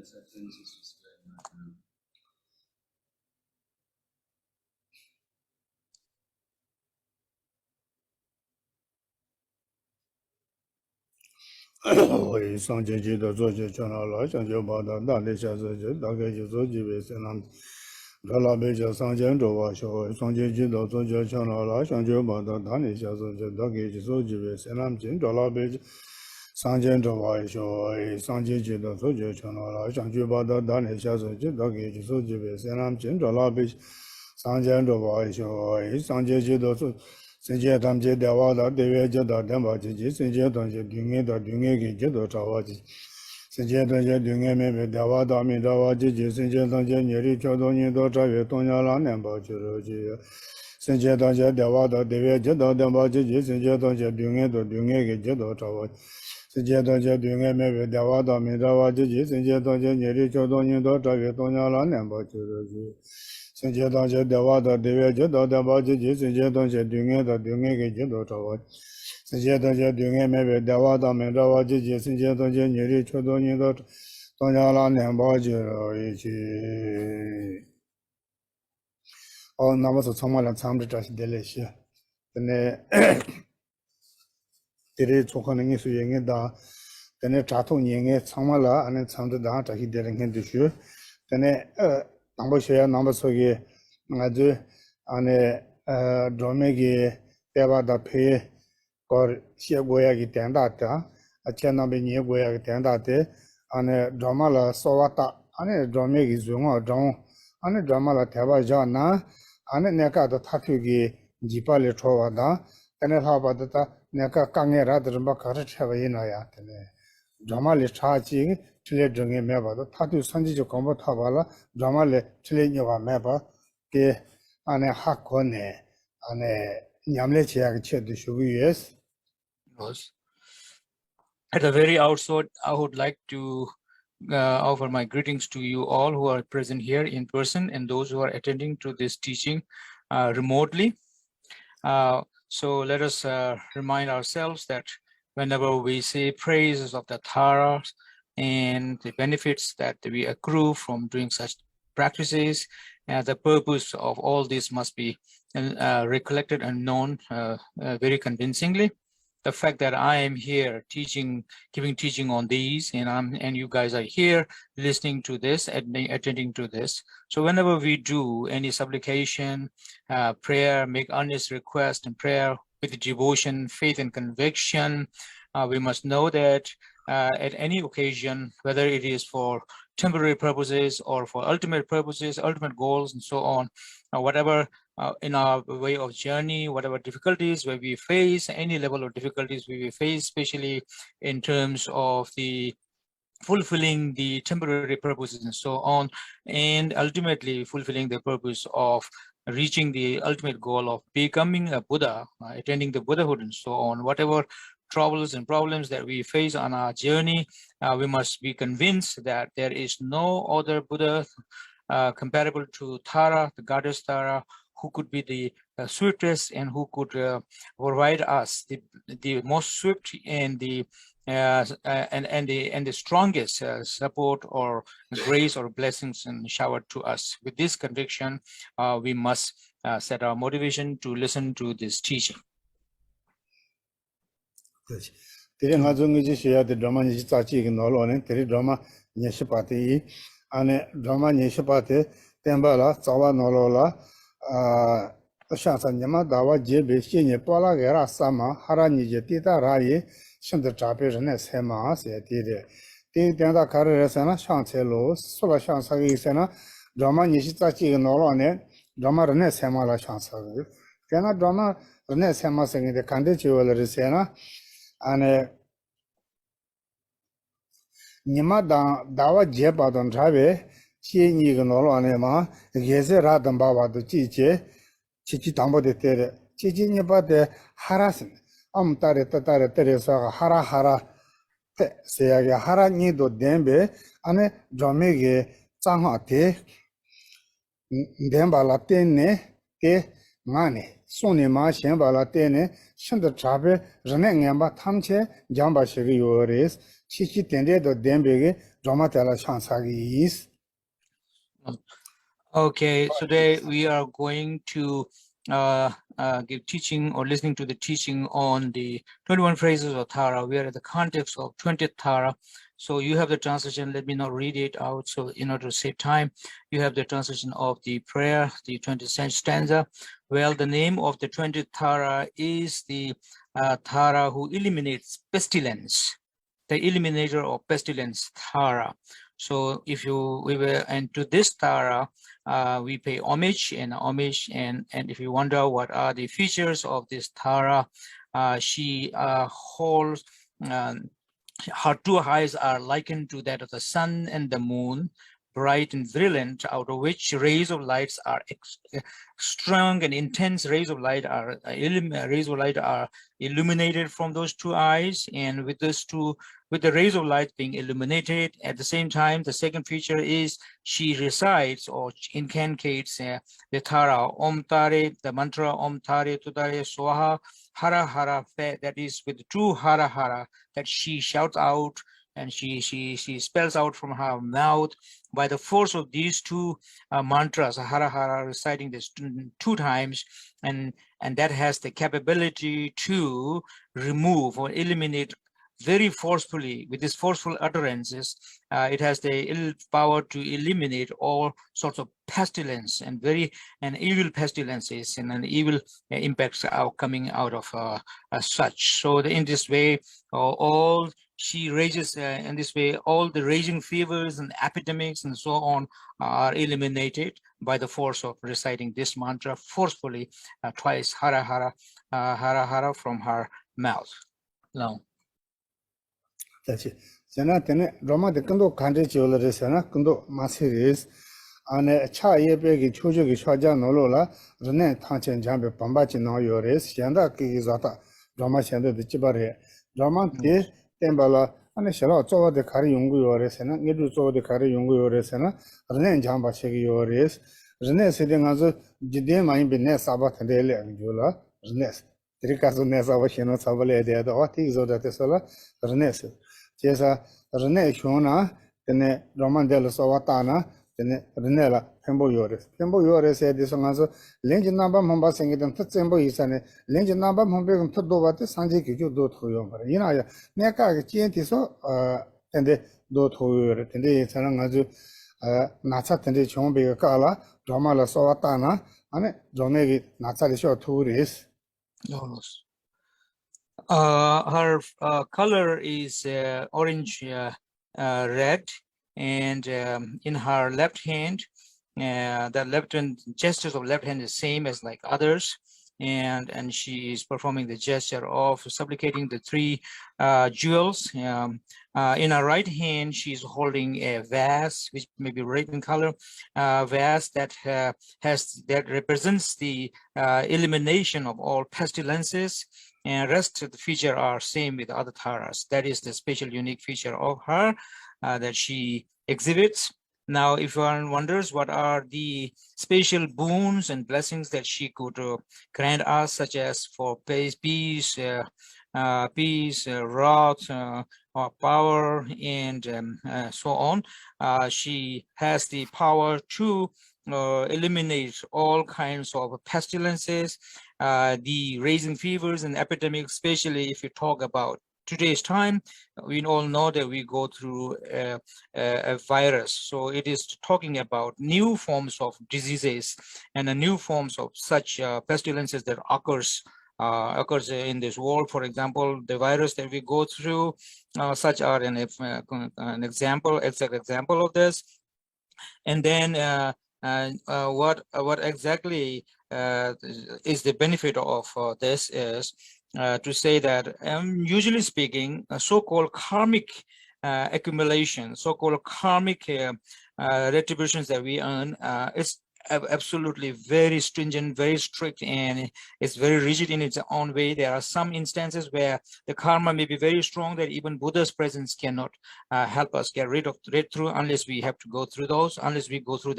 acceptance is displayed right now. Sanjetamje Dawada Deveja Dambaji, Sanjetamje Dunga Dunga Gido Tawaji. Sanjetamje Dunga Mebe Dawada Midawaji, Sanjetamje Neri Chodoni Dota Vetonyala Nambaji. Sanjetamje Dawada Deveja Dambaji, Sanjetamje Dunga Gido Tawaji. Sanjetamje Dunga Mebe Dawada Midawaji, Sanjetamje Neri Chodoni Dota Vetonyala Nambaji. Sanjetamje Dawada Deveja Dambaji, Sanjetamje Dunga Gido Tawaji. Sanjetamje Dunga Mebe Dawada Midawaji, Sanjetamje Neri Chodoni Dota Vetonyala Nambaji. Oh, Namaso Samala Samditash Delicious. Then Tere Chokaning is Yang da, then a Tato Yang, Samala, and Samda Data he didn't do sure. Then a number share number so ye, Nadu, and a Dromegi, Deva da Pay, or Shiagoyagi Tandata, a Chenabi Niagoyagi Tandate, and a Dramala Sowata, and a Dromegi Zuma, Drum, and a Dramala Tava Jana. And Neka the Tatugi Jipali Trovada, and a Habata Neka Kangera the Bakarachavinaya, Dramali charging, Chile Jungi Meba, the Tatu Sanji Combo Tavala, Dramale Chile Nova Meba, Ge Ane Hakone, Ane Yamlechiak Chet the Shuvies. At the very outset, I would like to offer my greetings to you all who are present here in person and those who are attending to this teaching remotely. So let us remind ourselves that whenever we say praises of the Thara and the benefits that we accrue from doing such practices, the purpose of all this must be recollected and known very convincingly. The fact that I am here teaching, giving teaching on these, and you guys are here listening to this, attending to this. So whenever we do any supplication, prayer, make earnest request and prayer with devotion, faith, and conviction, we must know that at any occasion, whether it is for temporary purposes or for ultimate purposes, ultimate goals, and so on, whatever in our way of journey, whatever difficulties where we face, any level of difficulties we face, especially in terms of the fulfilling the temporary purposes and so on, and ultimately fulfilling the purpose of reaching the ultimate goal of becoming a Buddha, attaining the Buddhahood and so on, whatever troubles and problems that we face on our journey, we must be convinced that there is no other Buddha comparable to Tara, the goddess Tara, who could be the swiftest and who could provide us the most swift and the strongest support or grace or blessings and showered to us. With this conviction, we must set our motivation to listen to this teaching. Shansanyama Dawa Jebe Shini Pola Gera Sama Harani Jetita Rai Shinda Chape Sema Seti Tenda Karesana Shanselo Sola Shansagi Sena Drama Nishitachi Nolone Drama Rene Sema La Shansagi Tena Drama Rene Sema Sing the Candidature Resena and Nima Dawa Jeba Don Trabe Shini Nolone Gese Radam Baba to Chiche Chichi Tambo de Tere, Chichi Nipa de Harasin, Tare Tatare Teresa, Hara, Seaga Hara Nido Dembe, Ane Jomege, Zangha Te, Demba Latene, Te, ngane sone ma shenba la tene shinda chabe rene ngemba tamche jamba shiri yores chichi tende do dembege romatela chansagi is. Okay, today we are going to give teaching or listening to the teaching on the 21 phrases of Tara. We are in the context of 20th Tara. So you have the translation. Let me not read it out. So in order to save time, you have the translation of the prayer, the 20th stanza. Well, the name of the 20th Tara is the Tara who eliminates pestilence, the eliminator of pestilence, Tara. So if we were into this Tara, we pay homage, and if you wonder what are the features of this Tara, she holds, her two eyes are likened to that of the sun and the moon, bright and brilliant, out of which rays of lights are strong and intense rays of light are illuminated from those two eyes. And with the rays of light being illuminated at the same time, the second feature is she recites or incantates the Tara Om Tare, the mantra Om Tare Tudare Swaha Hara Hara, that is with the two Hara Hara that she shouts out and she spells out from her mouth. By the force of these two mantras, Hara Hara, reciting this two times, and that has the capability to remove or eliminate very forcefully, with these forceful utterances, it has the power to eliminate all sorts of pestilence and evil pestilences and evil impacts are coming out of such. So in this way, she rages in this way, all the raging fevers and epidemics and so on are eliminated by the force of reciting this mantra forcefully twice, Hara Hara, Hara Hara, from her mouth. Now. That's it. Sena tene Roma de Kando country jewelry sena Kundo Masiris and Cha Yebegi Chuju Shaja Nolola, Rene Tanchen Jambe Pambachi no Yores, Shanda Kizata, Roma Shanda the Chibare, Roma de Tembala, and a Shalo Zoa de Kari Yungu Yores, and Nidu Zo de Kari Yungu Yores, and Rene Jamba Shegi Yores, Rene sitting as a Jidema in Bene Sabat and Dele and Jula, Renes. Tricaso Nesa Vashino Savale de Oti Zoda Tesola, Renes. Jesa Rene Shona, then Roman del Sawatana, then Renella, Pembo Yores. Pembo Yores said this one as a Lengi number Momba singing them to Sembo is and Lengi number Mombegum to do what the Sanji you do to Yomer. You know, Neka Chientiso, and the do to your Tende Sarangazu, Natsa Tende Chombe Kala, Romala Sawatana, and Romegi Natsa show tourists. Her color is orange red, and in her left hand, the left hand gestures of left hand is same as like others, and she is performing the gesture of supplicating the three jewels. In her right hand, she's holding a vase, which may be red in color, vase that represents the elimination of all pestilences. And rest of the feature are same with other Taras. That is the special unique feature of her that she exhibits. Now, if one wonders what are the special boons and blessings that she could grant us, such as for peace, wrath, or power, and so on, she has the power to eliminate all kinds of pestilences, the raising fevers and epidemics, especially if you talk about today's time. We all know that we go through a virus. So it is talking about new forms of diseases and new forms of such pestilences that occurs in this world. For example, the virus that we go through, such are an exact example of this. And then what exactly is the benefit of this is to say that usually speaking, so-called karmic accumulation, so-called karmic retributions that we earn, it's absolutely very stringent, very strict, and it's very rigid in its own way. There are some instances where the karma may be very strong that even Buddha's presence cannot help us get rid through, unless we have to go through those, unless we go through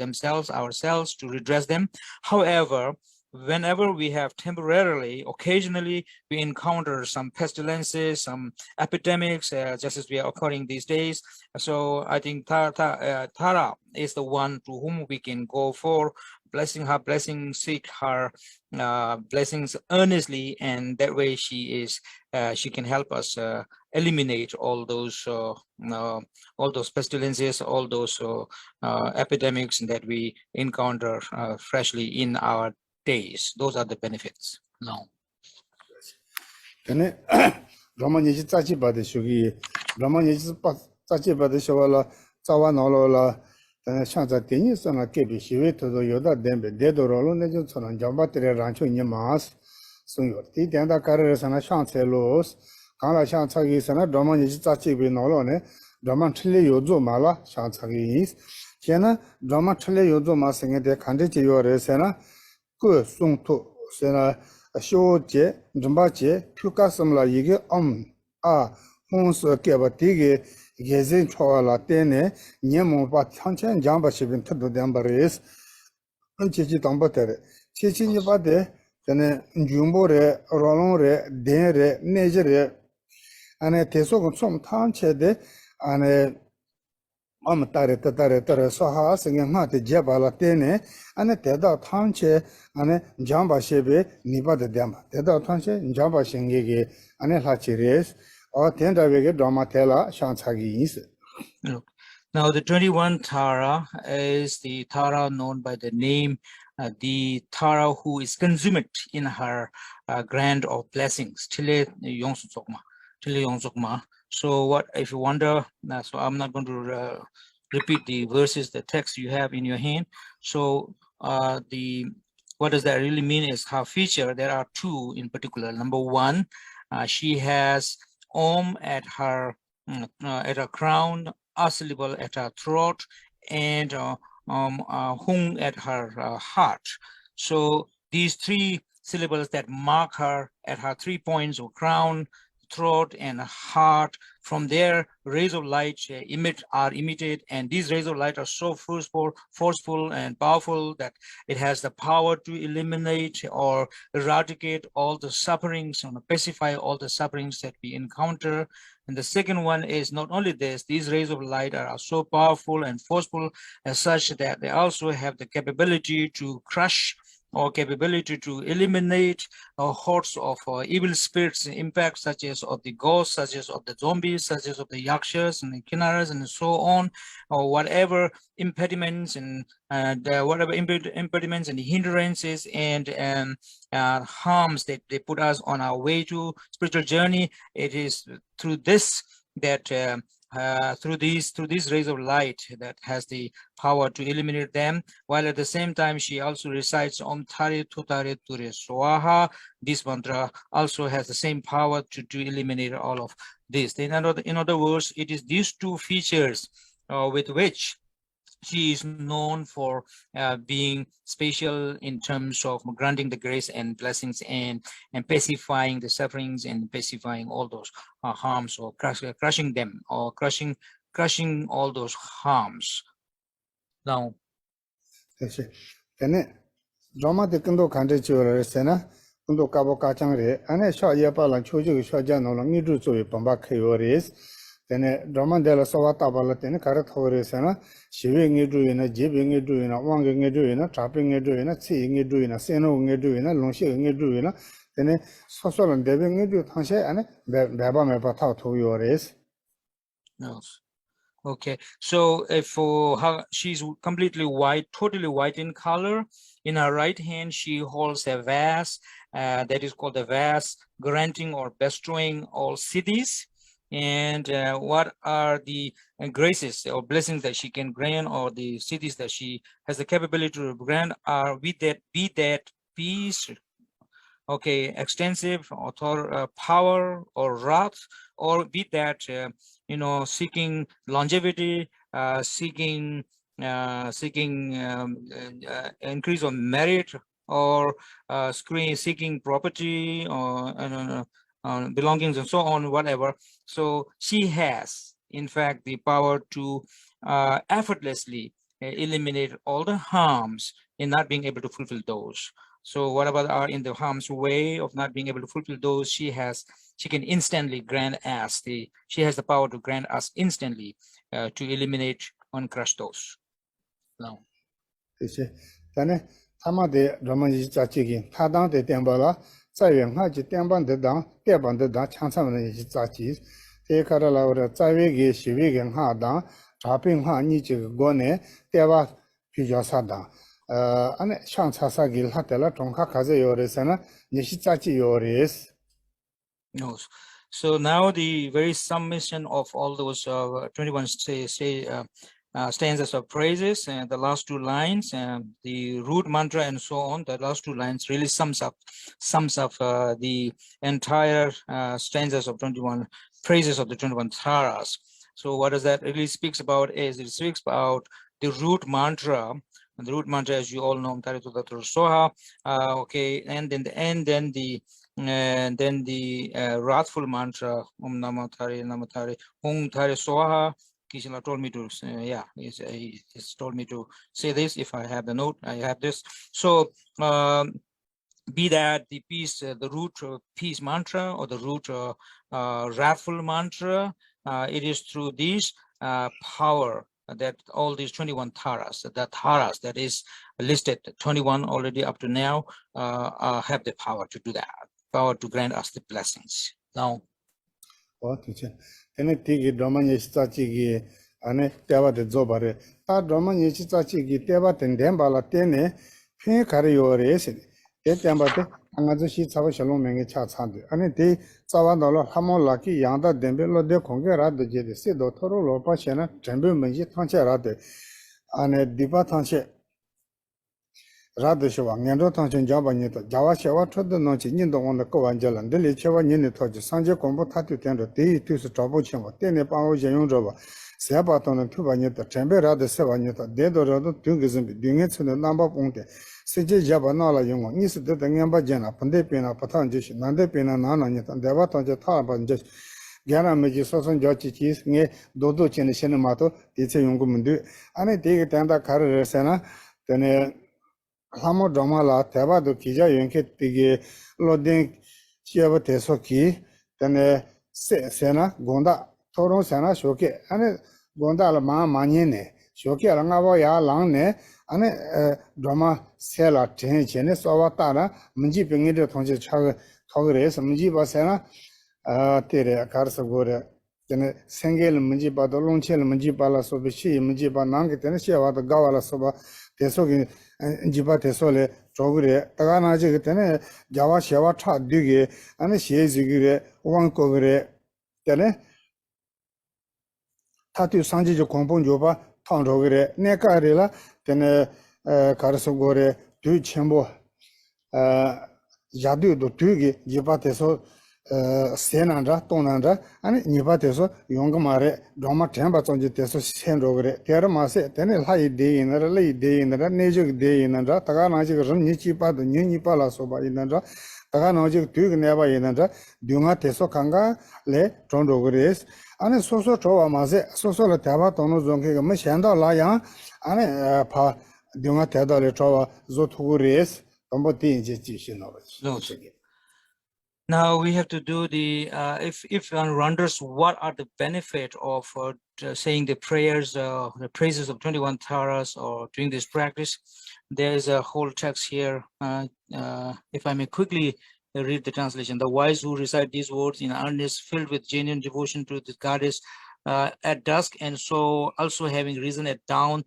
ourselves to redress them. However, whenever we have temporarily, occasionally, we encounter some pestilences, some epidemics, just as we are occurring these days. So I think Tara is the one to whom we can go for blessing her blessings, seek her blessings earnestly, and that way she can help us eliminate all those pestilences, all those epidemics that we encounter freshly in our days. Those are the benefits. No. Tene Rama Nyeji Tsachi Bade Shugi, Rama Nyeji Tsachi Bade Shawala, Tsawa Nolola, Tene Shanza Teni Sana Kebi Shive Todo Yoda Dembe, Dedo Rolo Nejo Sonan Jamba Tere Rancho Nyemas, Sunyor, Ti Tenda Karere Sana Shanse Los, Kala Shanzagi Sana, Rama Nyeji Tsachi Bi Nolone, Rama Chile Yozo Mala, Shanzagi Is, Jena, Rama Chile Yozo Masenge de Kanditi Yore Sana, Ku Sung Tu Sana. 쇼제 좀바제 퓨카섬라 이게 홍스 깨바티게 예진 초와라 때네 녀모바 천천 장바시빈 터도 담바레스 언제지 담바테레 체치니 바데 전에 중보레 로롱레 데레 네제레 안에 대속은 좀 탄체데 안에 tare soha sengmate jebala tene ane teda thanche ane jamba shebe niba de damba teda thanche jamba shengege ane lachires o tenda vege drama tela shanchagi is. Now the 21 Tara is the Tara known by the name the Tara who is consummate in her grant of blessings. Tile Yongsukma. So what if you wonder, so I'm not going to repeat the verses, the text you have in your hand. So what does that really mean is her feature. There are two in particular. Number one, she has at her crown, a syllable at her throat, and hung at her heart. So these three syllables that mark her at her 3 points of crown, throat, and heart, from there rays of light are emitted, and these rays of light are so forceful and powerful that it has the power to eliminate or eradicate all the sufferings and pacify all the sufferings that we encounter. And the second one is not only this, these rays of light are so powerful and forceful as such that they also have the capability to crush or capability to eliminate hordes of evil spirits impact, such as of the ghosts, such as of the zombies, such as of the yakshas and the kinnaras and so on, or whatever impediments and impediments and hindrances and harms that they put us on our way to spiritual journey. It is through this that through these rays of light that has the power to eliminate them, while at the same time she also recites Om Tare Tutare Ture Swaha. This mantra also has the same power to eliminate all of this. In other words, it is these two features with which she is known for being special in terms of granting the grace and blessings and pacifying the sufferings and pacifying all those harms, or crushing them, or crushing all those harms. Now, drama de kendo kante chiwara sena kendo kabo kachangre ane sha yepa lan choju sha jano la ngidu zoe pamba khayores tene drama de la sawa tabala tene karat hore sena shiwe ngidu ina jibe ngidu ina wang ngidu ina trapping ngidu ina chi ngidu ina seno ngidu ina longshi ngidu ina tene sosolan debe ngidu thangshe ane beba mepa tha to yores. yes. Okay, so if she's completely white, totally white in color. In her right hand, she holds a vase that is called a vase granting or bestowing all siddhis. And what are the graces or blessings that she can grant, or the siddhis that she has the capability to grant, are be that peace, okay, extensive or power or wrath, or be that seeking longevity, seeking increase of merit, or seeking property or belongings and so on, whatever. So she has, in fact, the power to effortlessly eliminate all the harms in not being able to fulfill those. So whatever are in the harm's way of not being able to fulfill those, she can instantly grant us she has the power to grant us instantly to eliminate and crush those. Now. 这些，但呢，他们的人们一在这个，他当的电报了，在原哈就电报的当，电报的当，强上面一在这，这看到了我的在位个西位个哈当，查评哈你这个国内电报比较少当，安呢像查啥个他得了中卡开始有的是呢，你是在这有的是。No. So now the very summation of all those 21 stanzas of praises and the last two lines and the root mantra and so on, the last two lines really sums up the entire stanzas of 21 praises of the 21 tharas. So what does that really speaks about is it speaks about the root mantra. And the root mantra, as you all know, okay, and then the wrathful mantra, Om Namo Tare Namo Tare, Om Tare Swaha. Kishila told me to, he's told me to say this. If I have the note, I have this. So be that the peace, the root peace mantra or the root wrathful mantra, it is through this power that all these 21 tharas, that is listed, 21 already up to now, have the power to do that, power to grant us the blessings. Now. Ene tiki drama nyeshi tsachi ki ane tewa de zobare. Ta drama nyeshi tsachi ki tewa ten tenpa la tene pin kari yore ese. Te tenpa te anga zo shi tsawa shalom mengi cha tsante. Ane te tsawa dolo hamo la ki yangda denpe lo de kongke rado je de se do toro lo pa she na tenpe menji tangche rado. Ane dipa tangche rado shewa ngendo tangchen jaba nyeto jawa shewa chodo nonchi nindo wanda ko wangyal deli chewa nyene toji sanje kombo tatu tenro deyi tusu chobo chenwa tene pango jenyong zoba seba tono tuba nyeto tenpe rado sewa nyeto dedo rado dungi zimbi dungi tsune namba pongte seje jaba nala yungwa nisi dada ngenpa jena pande pena patan jeshi nande pena nana nyeto deba tangche taba jeshi gyana meji soson jochi chis nge dodo chene shene mato dice yungu mundu ane degi tenda kare resena tene Hamo drama la teba do kija yonke tigi lodin chiaba teso ki tene sena gonda toron sena shoke ane gonda la ma manyene shoke la ngabo ya lang ne ane drama sela ten chene sowa tara munji pengi de tongche chag thogre munji ba sena tere karsa gore tene sengel munji ba do longchel munji ba la sobe chi munji ba nang tene chiaba do gawala soba teso ki jiba tesole chogre tagana je tene jawa shewa cha dige ane she zigire wang kogre tene tatu sanje jo kompon joba thang rogre ne kare la tene karso gore du chembo yadu do tuge jiba teso senandra tonandra ane niba teso yongmare doma temba chonje teso sen rogre tera mase tene lai de inara lai de inara nejog de inara taga naji ram ni chi pa do ni pa la so ba inara taga naji tuig ne ba inara dunga teso kanga le ton rogre ane soso chowa mase soso la taba tono zongke ga me shenda la yang ane pa dunga teda le chowa zo thugures tombo tin je ji shin no. Now we have to do the if one wonders what are the benefit of saying the prayers, the praises of 21 tharas or doing this practice, there is a whole text here. If I may quickly read the translation. The wise who recite these words in earnest, filled with genuine devotion to the goddess at dusk, and so also having risen at dawn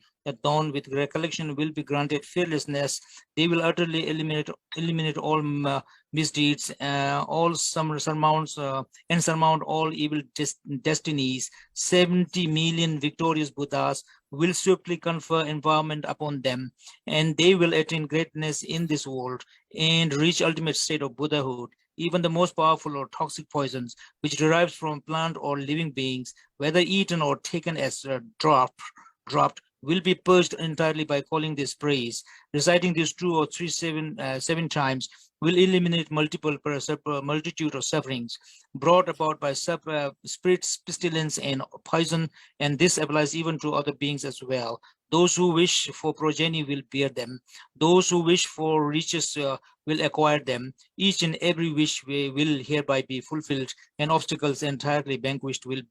with recollection, will be granted fearlessness. They will utterly eliminate all misdeeds, all surmount all evil destinies. 70 million victorious Buddhas will swiftly confer empowerment upon them, and they will attain greatness in this world and reach ultimate state of Buddhahood. Even the most powerful or toxic poisons, which derives from plant or living beings, whether eaten or taken as dropped, will be purged entirely by calling this praise. Reciting these 2 or 3 7 times will eliminate multitude of sufferings brought about by spirits, pestilence, and poison, and this applies even to other beings as well. Those who wish for progeny will bear them. Those who wish for riches will acquire them. Each and every wish will hereby be fulfilled, and obstacles entirely vanquished will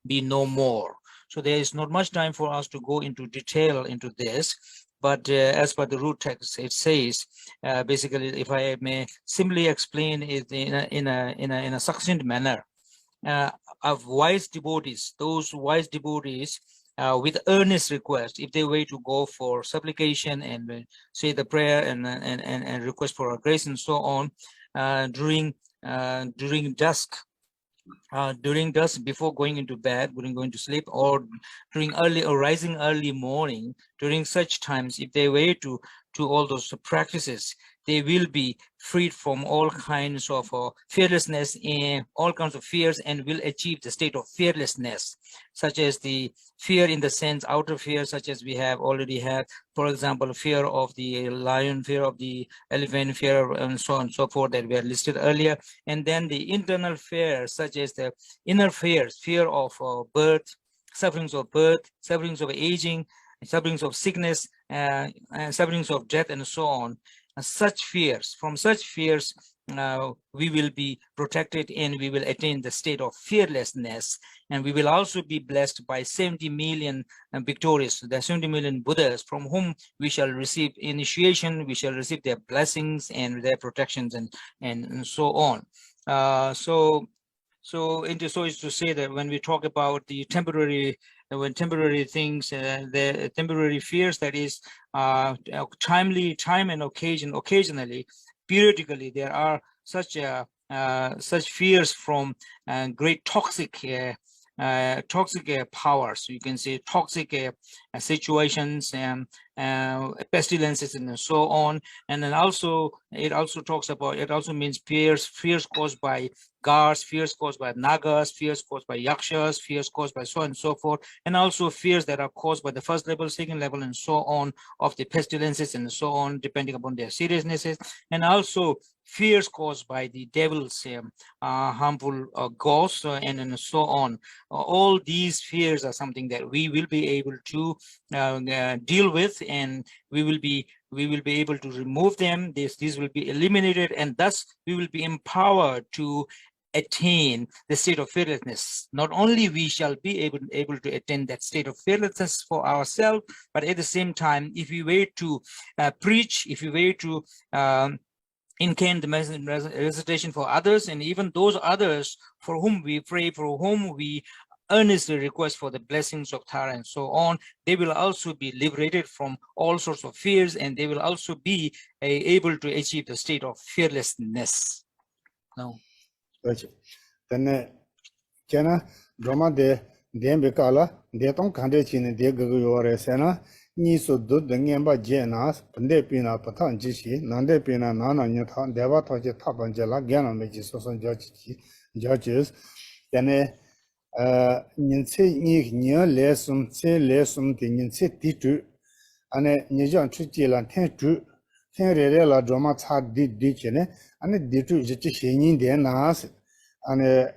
be no more. So there is not much time for us to go into detail into this, but as per the root text, it says basically, if I may simply explain it in a succinct manner, of wise devotees, those wise devotees with earnest request, if they were to go for supplication and say the prayer and request for a grace and so on during dusk, before going into bed, going to sleep, or during early or rising early morning, during such times, if they were to all those practices, they will be freed from all kinds of fearlessness and all kinds of fears, and will achieve the state of fearlessness, such as the fear in the sense outer fear, such as we have already had, for example, fear of the lion, fear of the elephant, fear, and so on and so forth, that were listed earlier. And then the internal fears, such as the inner fears, fear of birth, sufferings of aging, sufferings of sickness, and sufferings of death, and so on. Such fears, from such fears, we will be protected, and we will attain the state of fearlessness. And we will also be blessed by 70 million victorious, the 70 million Buddhas, from whom we shall receive initiation, we shall receive their blessings and their protections, and so on. So is to say that when we talk about the temporary things, the temporary fears, that is time and occasionally, periodically, there are such fears from great toxic powers. You can say toxic situations and pestilences and so on. And then also it also means fears caused by gods, fears caused by nagas, fears caused by yakshas, fears caused by so on and so forth, and also fears that are caused by the first level, second level, and so on, of the pestilences and so on, depending upon their seriousnesses, and also fears caused by the devil's harmful ghosts and so on. All these fears are something that we will be able to deal with, and we will be able to remove them. These will be eliminated, and thus we will be empowered to attain the state of fearlessness. Not only we shall be able to attain that state of fearlessness for ourselves, but at the same time, if we were to preach, if we were to incant the recitation for others, and even those others for whom we pray, for whom we earnestly request for the blessings of Tara and so on, they will also be liberated from all sorts of fears, and they will also be able to achieve the state of fearlessness. No. Then Jana Roma de Dembekala, de Tom Kandechin, de Gugore Sena, Niso do the Nyamba Jenas, Pandepina Patan Jishi, Nandepina Nana Newton, Deva Toja Tapangela, Gana Mejisos judges, then Ninse Nia lesson, say lesson, the Ninse Titu, and a Nijan Tritilan Tentu, Tenrela Drama Tad did Dichene, and a Ditu Jitishinin de Nas, and a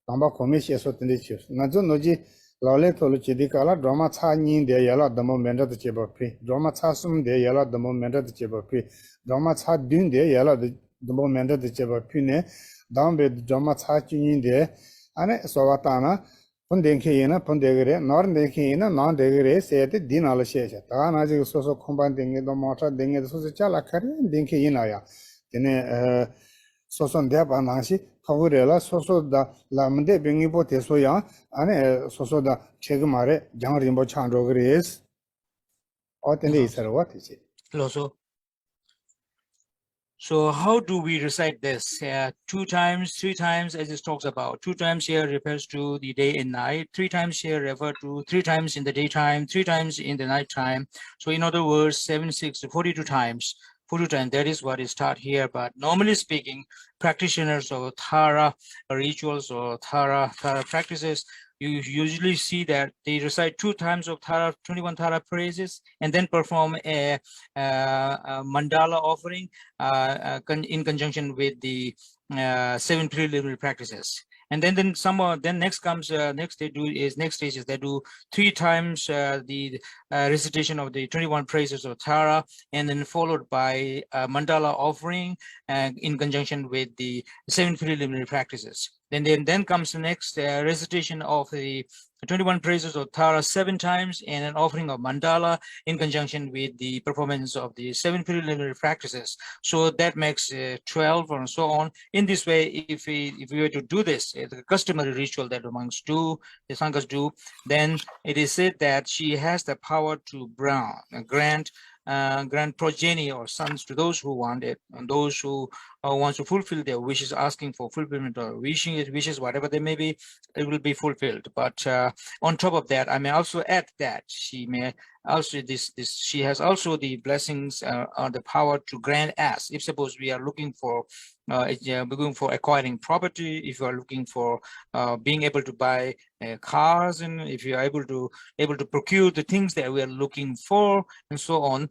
Tamba Commission Sotendichus. Nazonoji, Lale Toluchidicala, Drama Tanin de Yala, the moment of the Chebapi, Drama Tasum de Yala, the moment of the Chebapi, Drama Tadun de Yala, the moment of the Chebapine, down with Drama Tatin de, and Sawatana, Pundenkina, Pundegre, Nordenkina, non degre, said the Dinala Shesha, Tanazi Soso combating the motor, Ding the Sociala Carrier, Dinkinaya. Then Soson Debanasi, Kavurela, Soso da Lamde Bingibo Tesoya, and Soso da Chegmare, Janrimbo Chandro Grace. What is it? Loso. So how do we recite this? 2 times, 3 times, as it talks about. 2 times here refers to the day and night. 3 times here refer to 3 times in the daytime, 3 times in the night time. So in other words, 7, 6, 42 times. 42 times, that is what is taught here. But normally speaking, practitioners of Thara rituals or Thara practices, you usually see that they recite 2 times of Thara, 21 Thara praises, and then perform a mandala offering in conjunction with the 7 preliminary practices. And then next stage is they do 3 times the recitation of the 21 praises of Tara, and then followed by mandala offering in conjunction with the 7 preliminary practices. Then comes the next recitation of the 21 praises of Tara 7 times, and an offering of mandala in conjunction with the performance of the 7 preliminary practices. So that makes 12 and so on. In this way, if we were to do this, the customary ritual that the monks do, the sanghas do, then it is said that she has the power to grant progeny or sons to those who want it, and those who want to fulfill their wishes, asking for fulfillment or wishes, whatever they may be, it will be fulfilled. But on top of that, I may also add that she may also she has also the blessings or the power to grant us. If suppose we are looking for acquiring property, if you are looking for being able to buy cars, and if you are able to procure the things that we are looking for, and so on.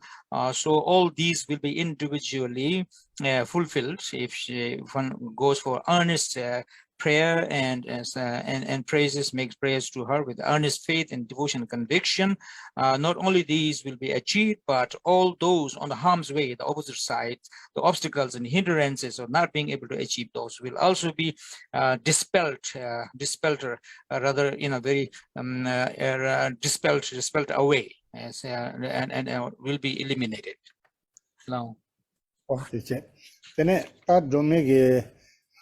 So all these will be individually fulfilled if one goes for earnest prayer and praises, makes prayers to her with earnest faith and devotion and conviction. Not only these will be achieved, but all those on the harm's way, the opposite side, the obstacles and hindrances of not being able to achieve those will also be dispelled rather in a very dispelled away, as and will be eliminated. Now. Then that domege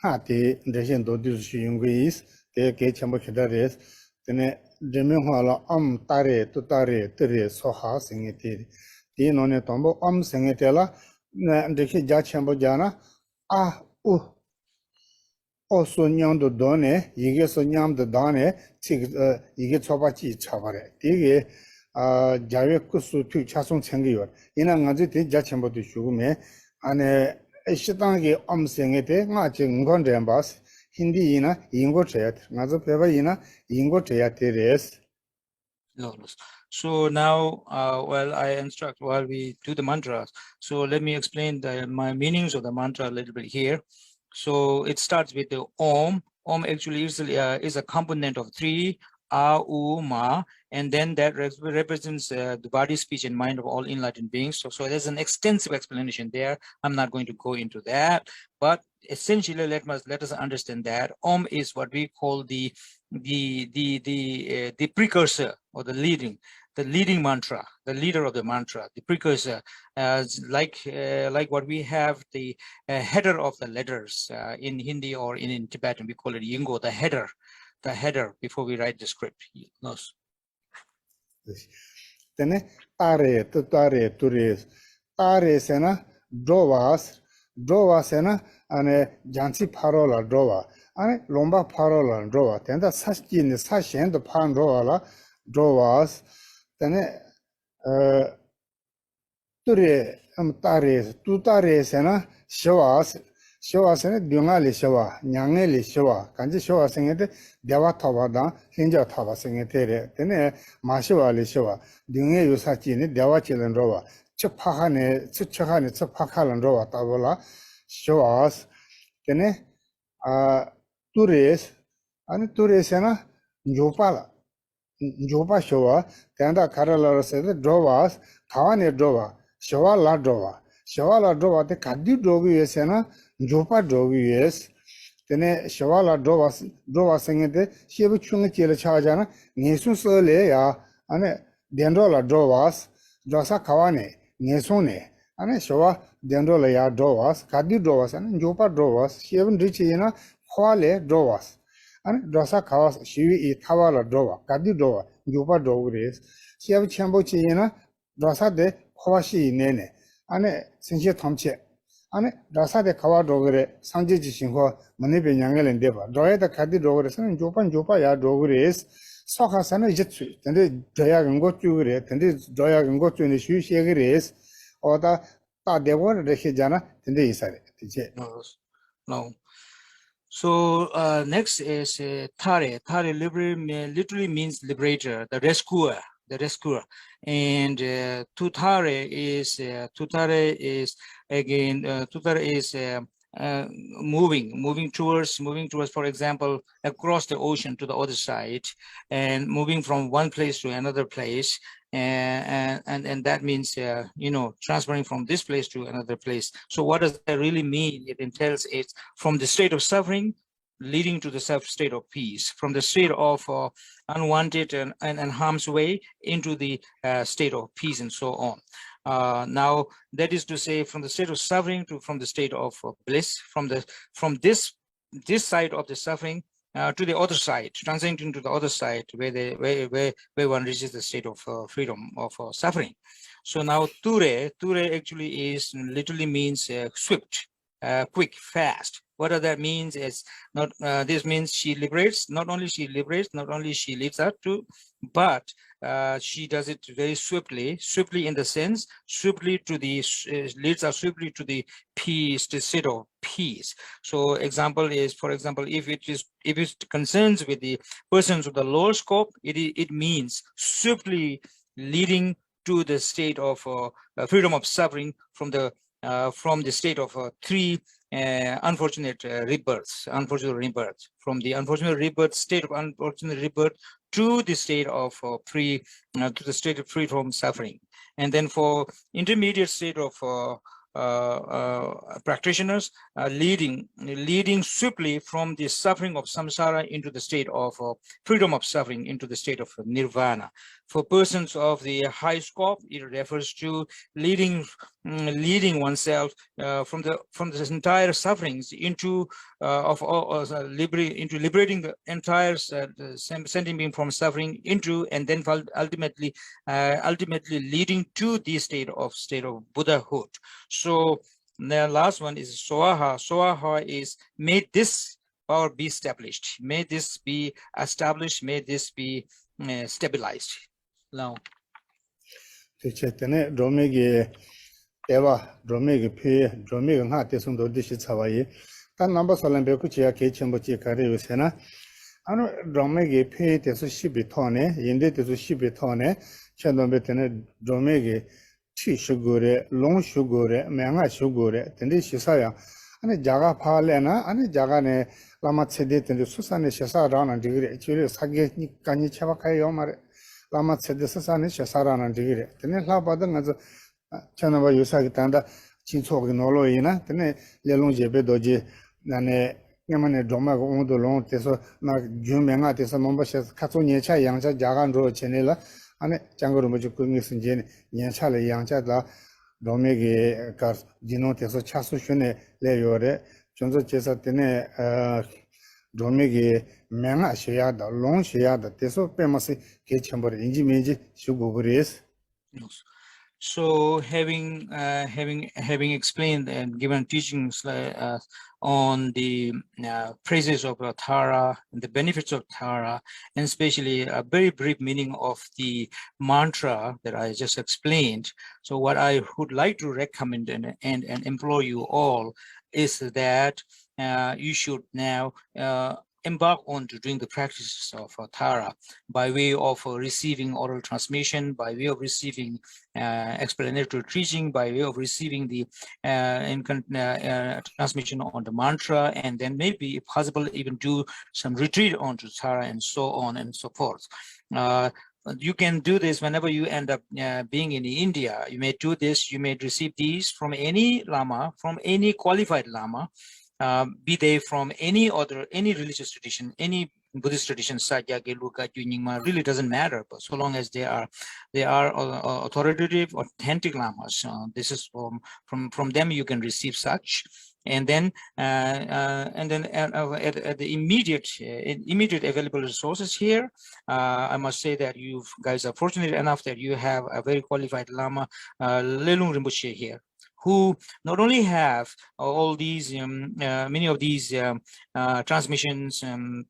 hati descend to this is the Kachamo Kedares, then Demehala tare to tare tere soha sing it. The non tombo sing it ella, the Jachambo Jana, also nyam the done, you get so nyam the done, you get sobachi chavare. Tige Javekusu to Chasson Sangior. In a Naziti Jachambo to Shume, and Shitangi singete, matching Gondambas, Hindi ina, Ingo Chet, Nazapeva ina, Ingo Teateres. So now, while I instruct, while we do the mantras, so let me explain my meanings of the mantra a little bit here. So it starts with the Om. Om actually is a component of 3, A, U, Ma, and then that represents the body, speech, and mind of all enlightened beings. So there's an extensive explanation there. I'm not going to go into that, but essentially let us understand that Om is what we call the precursor or the leading mantra, the leader of the mantra, the precursor, like what we have the header of the letters in Hindi or in Tibetan, we call it Yingo, the header before we write the script. Yes. Then tare tures, tare sena, drova sena, and Jansi parola drova, and lomba parola drova, then the saskin sashen the pan drovas, then ture tare, tutare sena, Shawasene Dungali Shawa, Nyangeli Shawa, Kanji Shawa singete, Deva Tavada, Hinja Tava singete, Tene, Mashawali Shawa, Dunge Yusachini, Deva Chilandrova, Chapahane, Chapakalandrova Tavola, Shawas, Tene, Tures, and Turesena, Jopala, Jopa Shawa, Tanda Karala said, Drovas, Tavane Drova, Shawa La Drova. Shavala drova the Kadi drogi esena, Jopa drogi es, then Shavala drova singete, Shibuchung Chile Chajana, Nisun Sole ya, and Dendrola drovas, Josa Kawane, Nesone, and Shawa Dendrola ya drovas, Kadi drovas, and Jopa drovas, Shivun Richina, Huale drovas, and Dosa Kawas, Shivi Tavala drova, Kadi drova, Jopa drovres, Shiv Chambo China, Dosa de Hawashi Nene. Ane senche tomche ane rasa de kawa dogre sangje ji singho mane be nyangelen deba doya da kadi dogre san jopa ya dogre es soka sana jitsu tende doya ngo chugre tende doya ngo chune shu shegre es oda ta debor rekhe jana tende isare tije no. So next is Tare. Tare literally means liberator, the rescuer. And Tutare is again Tutare is moving towards, for example, across the ocean to the other side, and moving from one place to another place, and that means transferring from this place to another place. So what does that really mean? It entails it's from the state of suffering leading to the state of peace, from the state of unwanted and harm's way into the state of peace, and so on. Now, that is to say, from the state of suffering to from the state of bliss, from this side of the suffering to the other side, transiting to the other side, where one reaches the state of freedom of suffering. So now, ture actually literally means swift, quick, fast. What does that mean? Is not this means she liberates. Not only she liberates, not only she leaves out to, but she does it very swiftly in the sense swiftly to the leads us swiftly to the peace, the state of peace. So example is, for example, if it concerns with the persons of the lower scope, it means swiftly leading to the state of freedom of suffering from the state of three unfortunate rebirths, from the unfortunate rebirth, state of unfortunate rebirth, to the state of to the state of free from suffering. And then for intermediate state of practitioners, leading swiftly from the suffering of samsara into the state of freedom of suffering, into the state of nirvana. For persons of the high scope, it refers to leading oneself from this entire sufferings into liberating the entire sentient being from suffering into, and then ultimately leading to the state of Buddhahood. So the last one is Swaha. Swaha is, may this power be established, may this be established, may this be stabilized. Now, Tibetan Romegi Eva Romegi P Romegi Ha Tesundo Dishi Hawaii. Tan number Salam Bekuchia Kachimbochi Kari Usena. Ano Romegi P Tesu Shibitone, Yende Tesu Shibitone, Chandombetene Romegi Chi Shugure, Long Shugure, Manga Shugure, Tendi Shisaya, and a Jaga Palena, and a Jagane Lama Sedit and the Susane Shasa Rana degree, actually Sagi Kani Chavakayomar. Lama said the Sasani Shasaran and degree. Then it labadan as a Chanava Yusagitanda, Chinso Noloina, then Lelon Jebedoji, Nane Yamane Doma Ondo Long Teso, Nak Jumanga Tesa Mombasha, Katunia Yangcha, Jagan Ro Chenela, and Jango Mujukunis and Jen, Yanchale Yangcha, Domegi Cars, Gino Teso Chasushune, Leore, Jonzo Chesa Tene. Domegi Manga Shiada, Long Shiada, Teso Pemasi, Kachamber, Injimeji, Shuguris. So having explained and given teachings on the praises of Tara and the benefits of Tara, and especially a very brief meaning of the mantra that I just explained. So what I would like to recommend and implore you all is that you should now embark on to doing the practices of Tara by way of receiving oral transmission, by way of receiving explanatory teaching, by way of receiving the transmission on the mantra, and then maybe, if possible, even do some retreat onto Tara, and so on and so forth. You can do this whenever you end up being in India. You may do this, you may receive these from any Lama, from any qualified Lama, be they from any religious tradition, any Buddhist tradition, Satya, Geluka, Nyingma, really doesn't matter, but so long as they are authoritative, authentic Lamas, this is from them you can receive such. And then at the immediate available resources here, I must say that you guys are fortunate enough that you have a very qualified Lama, Lelung Rinpoche here, who not only have all these, many of these transmissions,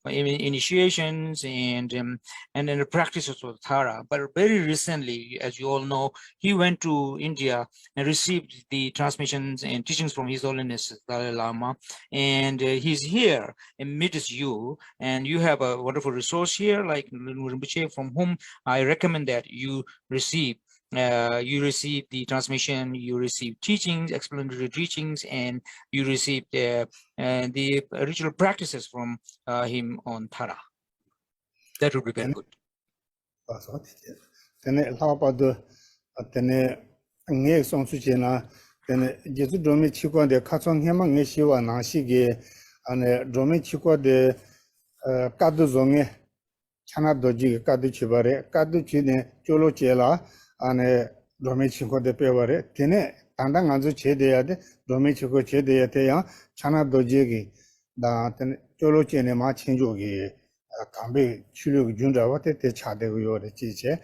initiations, and then the practices of Tara, but very recently, as you all know, he went to India and received the transmissions and teachings from His Holiness Dalai Lama, and he's here amidst you, and you have a wonderful resource here like Rinpoche, from whom I recommend that you receive you receive the transmission, you receive teachings, explanatory teachings, and you receive the ritual practices from him on Tara. That would be very good. Tene labado tene nge song su chena tene jesu domi chikwa de kachong hema nge shiwa nashi ge ane domi chikwa de kadu zonge chana doji kadu chibare kadu chine cholo chela ane domi chikwa de peware tene tanda nganzu che de ya de domi chikwa che de ya te yang chana doji ge da tene cholo chene ma chenjo ge kambe chulu junja wate te chade go yore chiche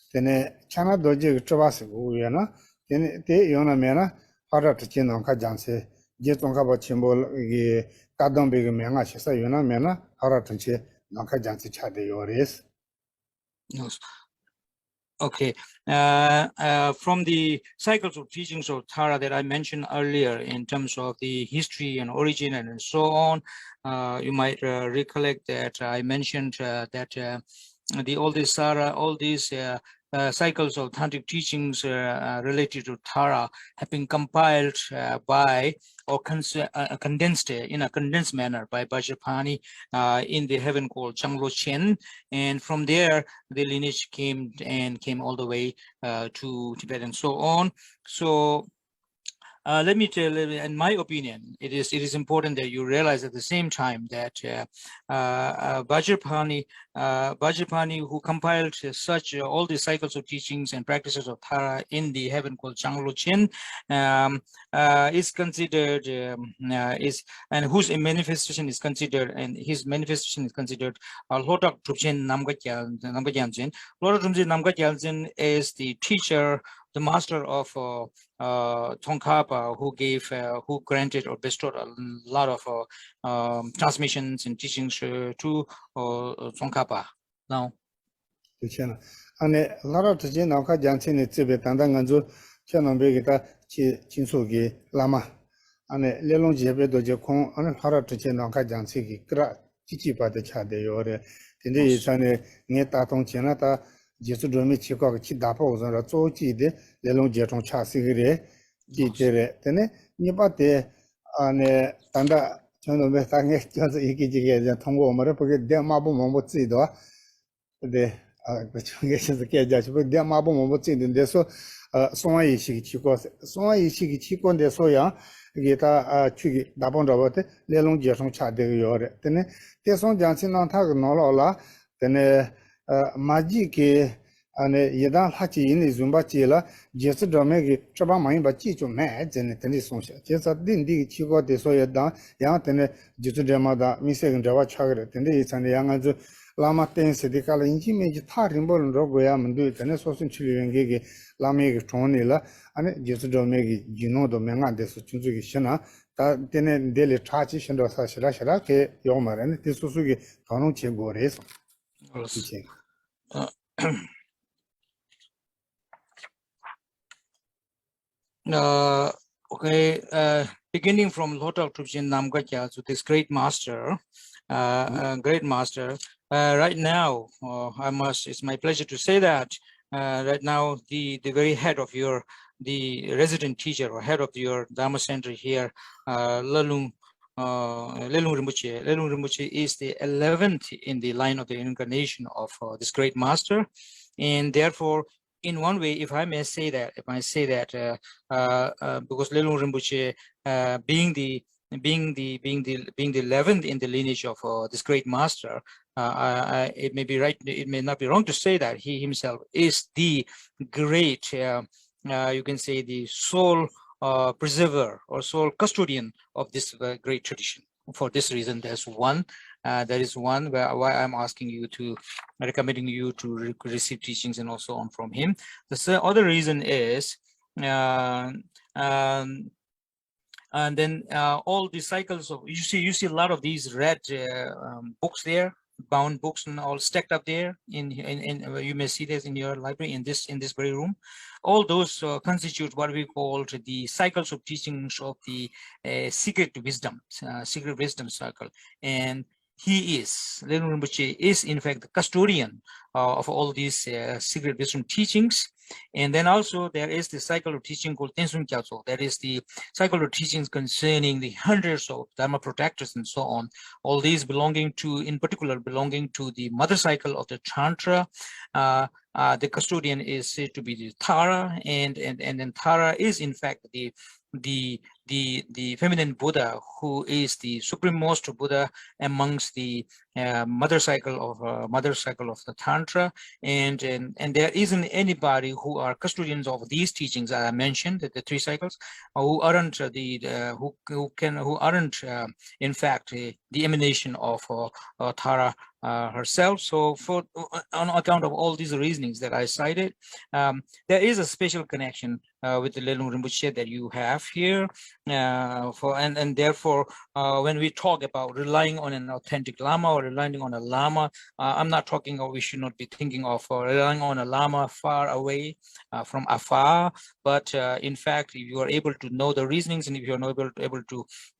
tene chana doji chobase go yana tene te yona mena hara tchin non ka janse je tonga ba chimbo ge kadon be ge menga shisa yona mena hara tchin non ka janse chade yores. Yes. Okay, from the cycles of teachings of Tara that I mentioned earlier in terms of the history and origin and so on, you might recollect that I mentioned that all these cycles of tantric teachings related to Tara have been compiled by or condensed in a condensed manner by Vajrapani in the heaven called Changlo Chen, and from there the lineage came all the way to Tibet and so on. So let me tell you, in my opinion, it is important that you realize at the same time that Vajrapani who compiled such all the cycles of teachings and practices of Tara in the heaven called Changlo Chen is considered and whose manifestation is considered, and his manifestation is considered Lotak Trubchen Namgagyaljen. Lotak Trubchen Namgagyaljen is the teacher, the master of Tsongkhapa, who granted or bestowed a lot of transmissions and teachings to Tsongkhapa. Now, ane lara tje na ka janche ne tsebe tanda nganzo chenambe ge ta chinso ge lama ane lelong jebe do je khong ane lara tje na ka janche ge kra chichi pa de cha de yore tinde yisane nge ta tong chena ta jesu domi chi ko chi da pa ozon ra zo ji de lelong je tong cha si ge re ji de re tene ni ba de ane tanda chenambe ta nge jazo iki ji ge tong go mo re bo ge de ma bo mo bo zi do de 그 중에서 계좌지고 대마보 뭐 찍는데서 송화이 시기 치고 송화이 시기 치고인데서야 이게 다 추기 나본 잡았대 내롱 제송 차대요래 근데 대송 장신랑 타고 놀어라 근데 마지게 안에 예단 하지 있는 좀바지라 제스 드메기 처방 많이 받지 좀 해. 전에 전에 송셔. 제스 딘디 치고 돼서야 다 양한테는 제스 드마다 미세근 잡아 차그래. 근데 이 산에 양아주 라마 땡스디칼 인지메지 타림벌은 로고야 문도 전에 소신 치료연계게 라메게 좋은이라 아니 제스 드메기 지노도 맹한데서 준주기 신나 다 때는 델리 차지 신도 사실아시라 게 요마는 디수수기 가능 제고래서. 그렇지. Okay, beginning from Lotak Trubchen Namgakyal to this great master, right now, it's my pleasure to say that right now the very head of the resident teacher or head of your Dharma center here, Lelung Rinpoche is the 11th in the line of the incarnation of this great master, and therefore, in one way, if I say that, because Lelung Rinpoche, being the 11th in the lineage of this great master, it may be right, it may not be wrong to say that he himself is the great, you can say, the sole preserver or sole custodian of this great tradition. For this reason, there's one. That is one why I'm asking you to, recommending you to receive teachings and also on from him. The other reason is, and then all the cycles of, you see a lot of these red books there, bound books and all stacked up there. In you may see this in your library in this very room. All those constitute what we call the cycles of teachings of the secret wisdom cycle. And Lelung Rinpoche is in fact the custodian of all these secret wisdom teachings. And then also there is the cycle of teaching called Tensung Gyatso. That is the cycle of teachings concerning the hundreds of Dharma protectors and so on. All these belonging to, in particular, belonging to the mother cycle of the Tantra. The custodian is said to be the Tara, and then Tara is in fact the feminine Buddha, who is the supremost Buddha amongst the mother cycle of the Tantra, and there isn't anybody who are custodians of these teachings I mentioned, the three cycles, who aren't in fact the emanation of Tara herself. So on account of all these reasonings that I cited, there is a special connection with the Lelung Rinpoche that you have here, and therefore when we talk about relying on an authentic Lama or relying on a Lama, I'm not talking, or we should not be thinking of relying on a Lama far away from afar, but in fact, if you are able to know the reasonings, and if you are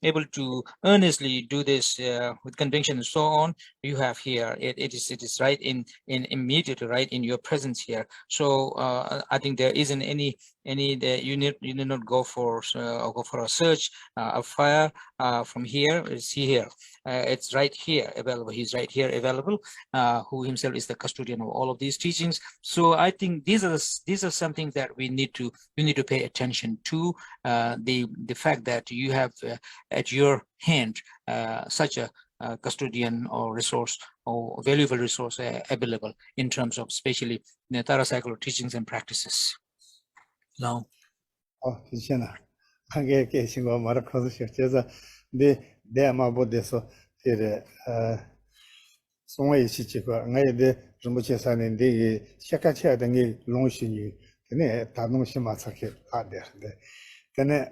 able to earnestly do this with conviction and so on, you have here it is right in immediately right in your presence here. So I think there isn't any that you need not go for a search of fire from here. It's here. It's right here available. He's right here available, who himself is the custodian of all of these teachings. So I think these are something that we need to pay attention to. The fact that you have at your hand such a custodian or resource or valuable resource available in terms of especially the Tara cycle of teachings and practices. Now. 괜찮아. 한개 계신 거 말아 거기서 제가 내 마보데서 이제 송외 시치고 나에데 좀 사는데 시작해야 되는 게 롱신이 근데 다동시 마사케 하데데 근데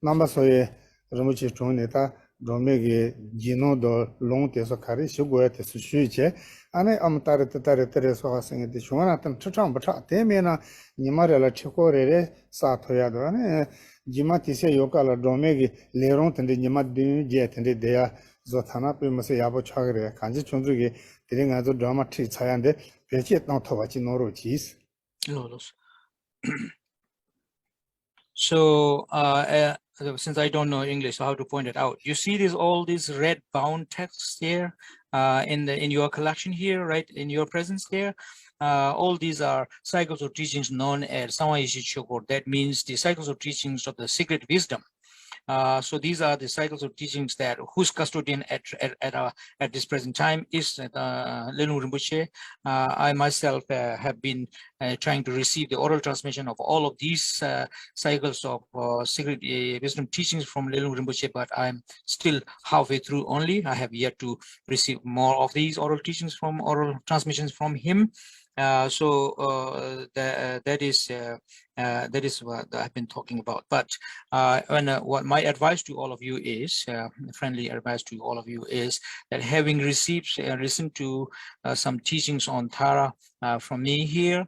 남바소에 좀 좋은데다 로메게 지노도 롱테서 가리 시고에 대해서 쉬이제 안에 아무따르따르따르서 하생인데 중앙한테 추천부터 되면은 니마래라 치고래래 사토야도 안에 지마티세 요깔라 로메게 레롱텐데 니마드제 텐데 데야 조타나 빼면서 야보 차그래 간지 총주게 드링아도 드라마틱 차야인데 배치에 나타와지 노로지스 Lolos. So since I don't know English, so how to point it out? You see all these red bound texts here in your collection here, right? In your presence here. All these are cycles of teachings known as Samaishi Chokor. That means the cycles of teachings of the secret wisdom. So these are the cycles of teachings that whose custodian at this present time is Lelung Rinpoche. I myself have been trying to receive the oral transmission of all of these cycles of secret wisdom teachings from Lelung Rinpoche, but I'm still halfway through only. I have yet to receive more of these oral teachings oral transmissions from him. That is what I've been talking about. But what my advice to all of you is, friendly advice to all of you is that having received listened to some teachings on Tara from me here,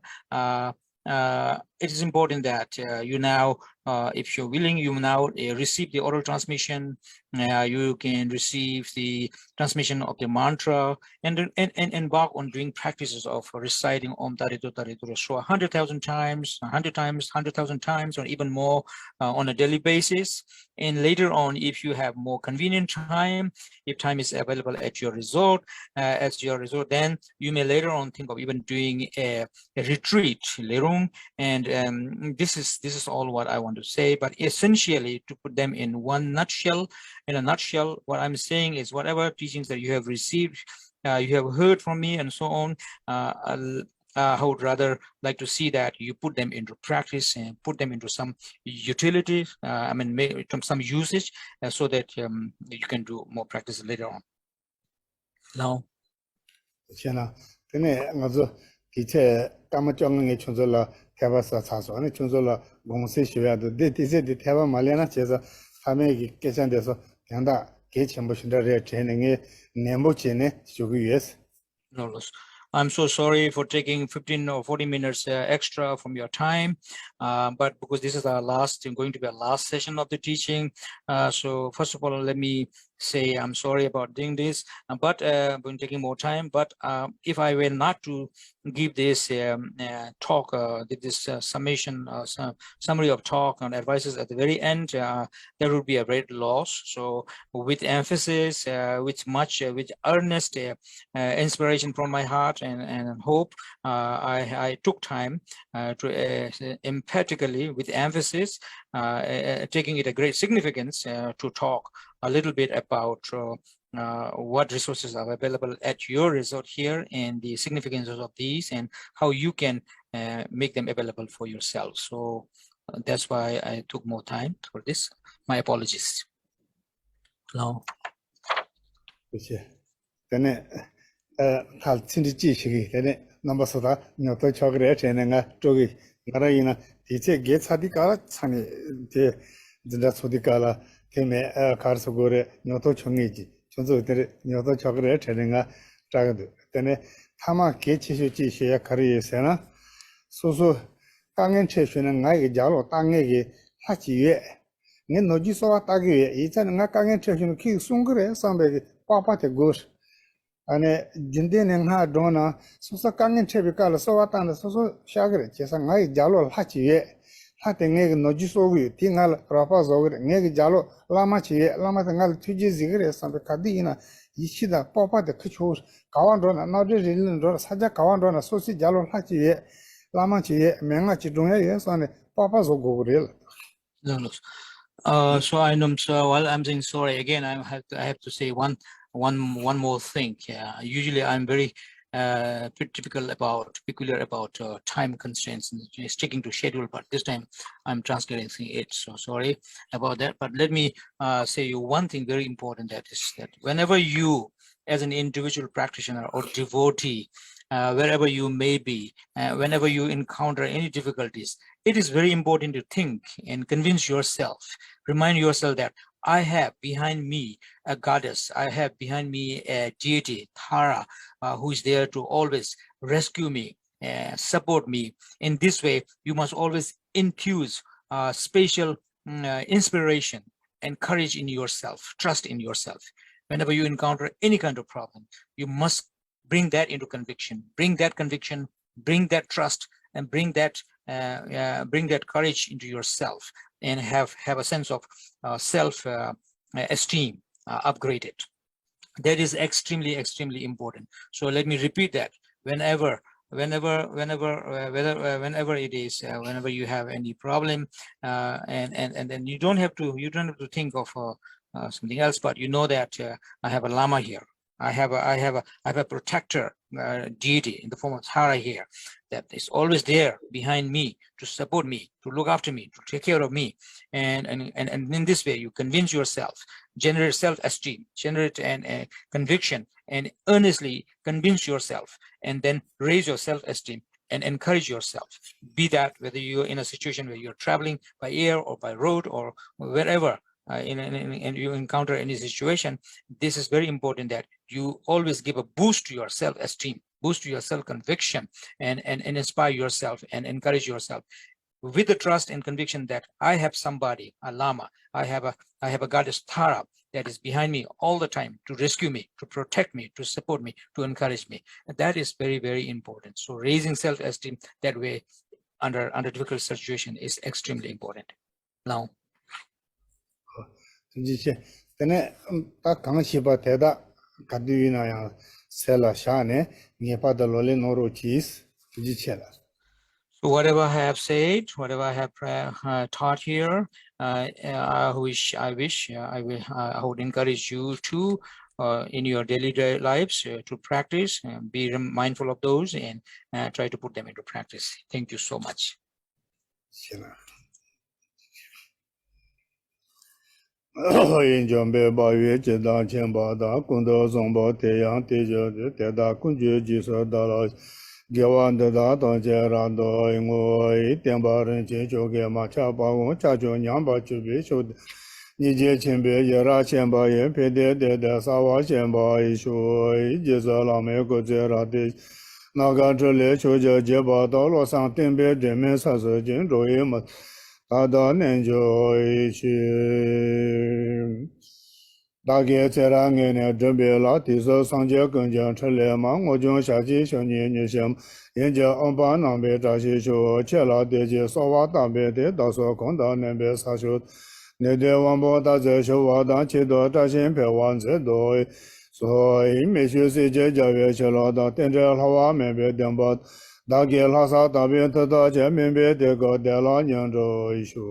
it is important that you now, if you're willing, you now receive the oral transmission. You can receive the transmission of the mantra and embark on doing practices of reciting Om Taritu Taritu So 100,000 times, 100 times, 100,000 times, or even more on a daily basis. And later on, if you have more convenient time, if time is available at your resort, then you may later on think of even doing a retreat, lerung, and this is all what I want to say. But essentially, to put them in a nutshell, what I'm saying is whatever teachings that you have received, you have heard from me, and so on. I would rather like to see that you put them into practice and put them into some utility. Some usage, so that you can do more practice later on. Now. 태바사 사소는 충돌라 공세 쉬어야도 데디세디 태바 말레나 제가 함에기 계산돼서 양다 개첨부신들의 재능에 내모체네 쇼기에스. I'm so sorry for taking 15 or 40 minutes extra from your time, but because this is going to be our last session of the teaching, so first of all, let me say I'm sorry about doing this, but been taking more time. But if I were not to give this talk, this summation, summary of talk and advices at the very end, there would be a great loss. So with emphasis, with earnest inspiration from my heart and hope, I took time to emphatically, with emphasis, taking it a great significance to talk a little bit about what resources are available at your resort here and the significance of these and how you can make them available for yourself. So that's why I took more time for this. My apologies. Now. 谢谢。等等，他亲自记起来，等等，那么说他鸟头巧克力这那个做个，我那伊呢，的确给差的高了，差的这这错的高了，他们卡尔斯过来鸟头穷一级，从这的鸟头巧克力这那个这个的，等等，他们给继续继续也可以些呢，所以刚刚车学呢，我一个家伙当那个他几月。 我脑筋说大概以前我刚刚车上去送过来上边个爸爸的故事，安尼今天呢还中呢，说刚刚车被搞了说当的说下个人，就是我一家路他几月，他等那个脑筋说个听俺了爸爸说个，我一家路拉马几月，拉马等俺推荐这个人上边看的呢，一起的爸爸的去求搞完着呢，那这人着了，参加搞完着呢，说是家路他几月，拉马几月，明个集中也上呢，爸爸说过来了。So I know. So while I'm saying sorry again, I have to say one more thing. Usually I'm very peculiar about time constraints and sticking to schedule, but this time I'm translating it. So sorry about that. But let me say you one thing very important, that is that whenever you, as an individual practitioner or devotee, wherever you may be, whenever you encounter any difficulties, it is very important to think and convince yourself, remind yourself that I have behind me a goddess, I have behind me a deity, Tara, who is there to always rescue me, support me. In this way, you must always infuse special inspiration and courage in yourself, trust in yourself. Whenever you encounter any kind of problem, you must bring that into conviction, bring that conviction, bring that trust, and bring that courage into yourself, and have a sense of self-esteem upgraded. That is extremely important. So let me repeat that. Whenever it is, whenever you have any problem, and then you don't have to think of something else, but you know that I have a lama here. I have a protector deity in the form of Tara here, that is always there behind me to support me, to look after me, to take care of me, and in this way you convince yourself, generate self-esteem, generate an conviction, and earnestly convince yourself, and then raise your self-esteem and encourage yourself. Be that whether you're in a situation where you're traveling by air or by road or wherever. And you encounter any situation, this is very important, that you always give a boost to your self-esteem, boost to your self-conviction, and inspire yourself and encourage yourself with the trust and conviction that I have somebody, a lama, I have a goddess Tara that is behind me all the time to rescue me, to protect me, to support me, to encourage me. And that is very important. So raising self-esteem that way under difficult situation is extremely important. Now. 这些，等下，把刚西把台大，他对于那样塞了下呢，你把它罗来弄入起司，这就切了。So whatever I have said, whatever I have taught here, I would encourage you to, in your daily lives, to practice and be mindful of those and try to put them into practice. Thank you so much. 行了。 因将被八月接当前八大功德颂报太阳地球的太大公爵居所到了给完的大当家让到我一点把人接就给马恰把我家就两把就别说的你接前边也让前把也别的撒瓦前把一说一接着老美国这让的那个这里就叫接把到路上顶边人民啥事情注意嘛 大大年就一起，大概在那年呢，准备了第十三届更将成立嘛，我将下级小年女性，研究安排南北扎西修，切了地级少瓦大北的，到时候空到南北沙修，那对王八大在修瓦当七多扎新票王子多，所以每学世界教育去了到电车老瓦南北电报，大概拉萨大北得到见面北的个的老娘着修。